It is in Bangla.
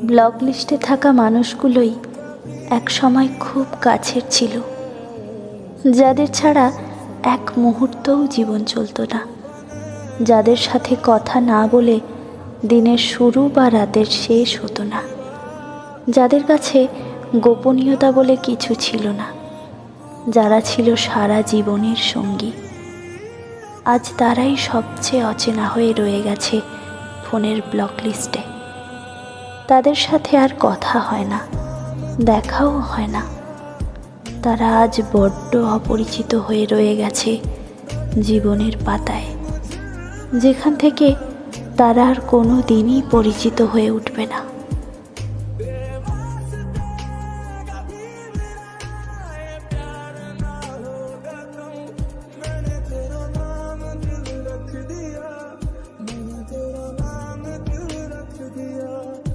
ব্লক লিস্টে থাকা মানুষগুলোই এক সময় খুব কাছের ছিল, যাদের ছাড়া এক মুহূর্তও জীবন চলত না, যাদের সাথে কথা না বলে দিনের শুরু বা রাতের শেষ হতো না, যাদের কাছে গোপনীয়তা বলে কিছু ছিল না, যারা ছিল সারা জীবনের সঙ্গী। আজ তারাই সবচেয়ে অচেনা হয়ে রয়ে গেছে ফোনের ব্লক লিস্টে। তাদের সাথে আর কথা হয় না, দেখাও হয় না। তারা আজ বড্ড অপরিচিত হয়ে রয়ে গেছে জীবনের পাতায়, যেখান থেকে তারা আর কোনো দিনই পরিচিত হয়ে উঠবে না।